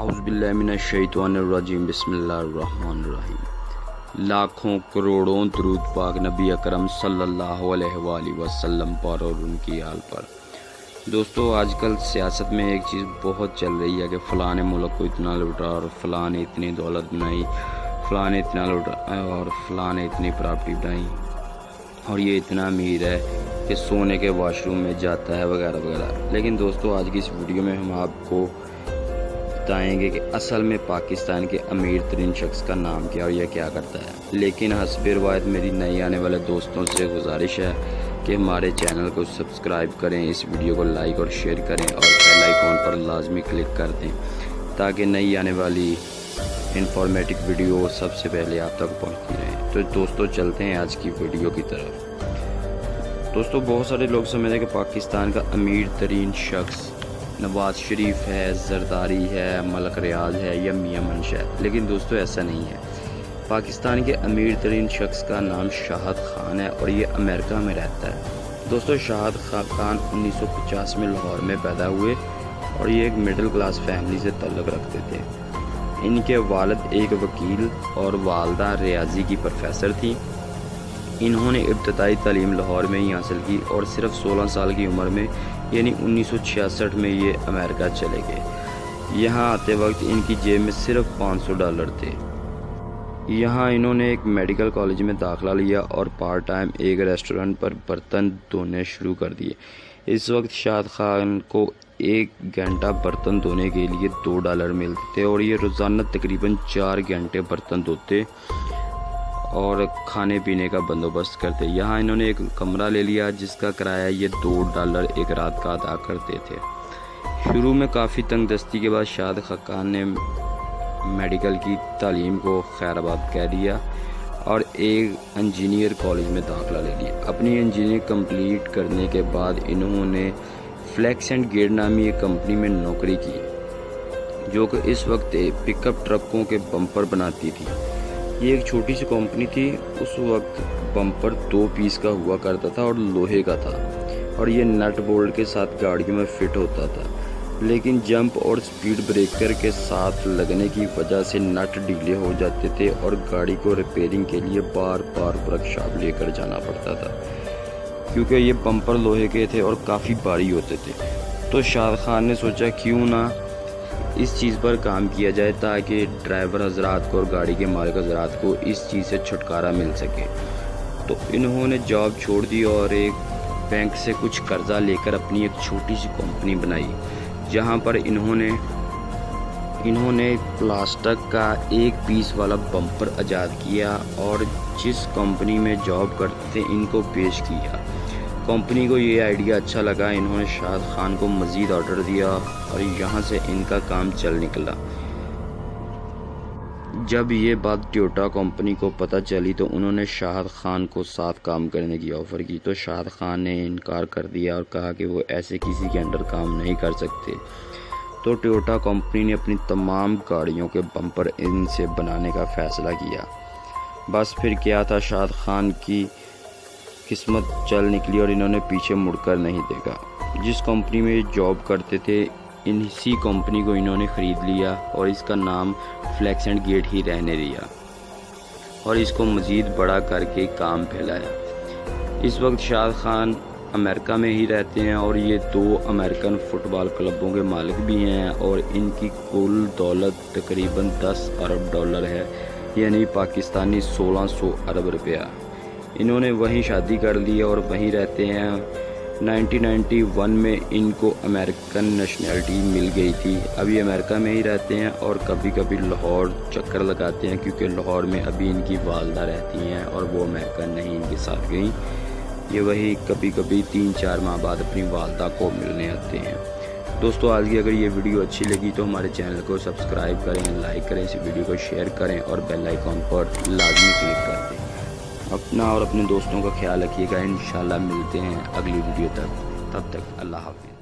अऊज़ु बिल्लाहि मिनश्शैतानिर्रजीम बिस्मिल्लाहिर्रहमानिर्रहीम। लाखों करोड़ों दरूद पाक नबी अकरम सल्लल्लाहु अलैहि वसल्लम पर और उनकी आल पर। दोस्तों, आजकल सियासत में एक चीज़ बहुत चल रही है कि फ़लाँ ने मुल्क को इतना लूटा और फ़लाँ ने इतनी दौलत बनाई, फ़लाँ ने इतना लूटा और फ़लाँ ने इतनी प्रॉपर्टी बनाई और ये इतना अमीर है कि सोने के वॉशरूम में जाता है वगैरह वगैरह। लेकिन दोस्तों, आज की इस वीडियो में हम आपको बताएंगे कि असल में पाकिस्तान के अमीर तरीन शख्स का नाम क्या और यह क्या करता है। लेकिन हस्बे रवायत मेरी नई आने वाले दोस्तों से गुजारिश है कि हमारे चैनल को सब्सक्राइब करें, इस वीडियो को लाइक और शेयर करें और बेल आइकॉन पर लाजमी क्लिक कर दें ताकि नई आने वाली इंफॉर्मेटिव वीडियो सबसे पहले आप तक पहुंचती रहे। तो दोस्तों, चलते हैं आज की वीडियो की तरफ। दोस्तों, बहुत सारे लोग समझते हैं कि पाकिस्तान का अमीर तरीन शख्स नवाज शरीफ है, जरदारी है, मलक रियाज है या मियां मंशा है। लेकिन दोस्तों, ऐसा नहीं है। पाकिस्तान के अमीर तरीन शख्स का नाम शाहद खान है और ये अमेरिका में रहता है। दोस्तों, शाहद खान 1950 में लाहौर में पैदा हुए और ये एक मिडिल क्लास फैमिली से ताल्लुक़ रखते थे। इनके वालिद एक वकील और वालदा रियाजी की प्रोफेसर थी। इन्होंने इब्तदाई तालीम लाहौर में ही हासिल की और सिर्फ 16 साल की उम्र में यानी 1966 में ये अमेरिका चले गए। यहाँ आते वक्त इनकी जेब में सिर्फ $500 थे। यहाँ इन्होंने एक मेडिकल कॉलेज में दाखिला लिया और पार्ट टाइम एक रेस्टोरेंट पर बर्तन धोने शुरू कर दिए। इस वक्त शाहद खान को 1 घंटा बर्तन धोने के लिए $2 मिलते थे और ये रोज़ाना तकरीबन 4 घंटे बर्तन धोते और खाने पीने का बंदोबस्त करते। यहाँ इन्होंने एक कमरा ले लिया जिसका किराया ये $2 एक रात का अदा करते थे। शुरू में काफ़ी तंगदस्ती के बाद शाहद खान ने मेडिकल की तालीम को खैराबाद कह दिया और एक इंजीनियर कॉलेज में दाखिला ले लिया। अपनी इंजीनियरिंग कंप्लीट करने के बाद इन्होंने फ्लैक्स एंड गेट नामी एक कंपनी में नौकरी की जो कि इस वक्त पिकअप ट्रकों के बम्पर बनाती थी। ये एक छोटी सी कंपनी थी। उस वक्त बम्पर 2 पीस का हुआ करता था और लोहे का था और ये नट बोल्ट के साथ गाड़ियों में फिट होता था। लेकिन जंप और स्पीड ब्रेकर के साथ लगने की वजह से नट ढीले हो जाते थे और गाड़ी को रिपेयरिंग के लिए बार बार वर्कशॉप लेकर जाना पड़ता था क्योंकि ये बम्पर लोहे के थे और काफ़ी भारी होते थे। तो शाहद खान ने सोचा क्यों ना इस चीज़ पर काम किया जाए ताकि ड्राइवर हजरात को और गाड़ी के मालिक हजरात को इस चीज़ से छुटकारा मिल सके। तो इन्होंने जॉब छोड़ दी और एक बैंक से कुछ कर्जा लेकर अपनी एक छोटी सी कंपनी बनाई जहां पर इन्होंने प्लास्टिक का 1 पीस वाला बम्पर आज़ाद किया और जिस कंपनी में जॉब करते थे इनको पेश किया। कंपनी को ये आइडिया अच्छा लगा। इन्होंने शाहद खान को मज़ीद ऑर्डर दिया और यहाँ से इनका काम चल निकला। जब ये बात टोयोटा कंपनी को पता चली तो उन्होंने शाहद खान को साथ काम करने की ऑफ़र की। तो शाहद खान ने इनकार कर दिया और कहा कि वो ऐसे किसी के अंडर काम नहीं कर सकते। तो टोयोटा कंपनी ने अपनी तमाम गाड़ियों के बम्पर इनसे बनाने का फ़ैसला किया। बस फिर क्या था, शाहद खान की किस्मत चल निकली और इन्होंने पीछे मुड़कर नहीं देखा। जिस कंपनी में जॉब करते थे इसी कंपनी को इन्होंने ख़रीद लिया और इसका नाम फ्लैक्स एंड गेट ही रहने दिया और इसको मज़ीद बड़ा करके काम फैलाया। इस वक्त शाहद खान अमेरिका में ही रहते हैं और ये 2 अमेरिकन फ़ुटबॉल क्लबों के मालिक भी हैं और इनकी कुल दौलत तकरीबन $10 अरब है यानी पाकिस्तानी 1600 अरब रुपया। इन्होंने वहीं शादी कर ली और वहीं रहते हैं। 1991 में इनको अमेरिकन नेशनैलिटी मिल गई थी। अभी अमेरिका में ही रहते हैं और कभी कभी लाहौर चक्कर लगाते हैं क्योंकि लाहौर में अभी इनकी वालदा रहती हैं और वो अमेरिका नहीं इनके साथ गई। ये वही कभी कभी 3-4 माह बाद अपनी वालदा को मिलने आते हैं। दोस्तों, आज की अगर ये वीडियो अच्छी लगी तो हमारे चैनल को सब्सक्राइब करें, लाइक करें, इस वीडियो को शेयर करें और बेल आइकॉन पर लाजमी क्लिक कर दें। अपना और अपने दोस्तों का ख्याल रखिएगा। इंशाल्लाह मिलते हैं अगली वीडियो तक। तब तक अल्लाह हाफ़िज़।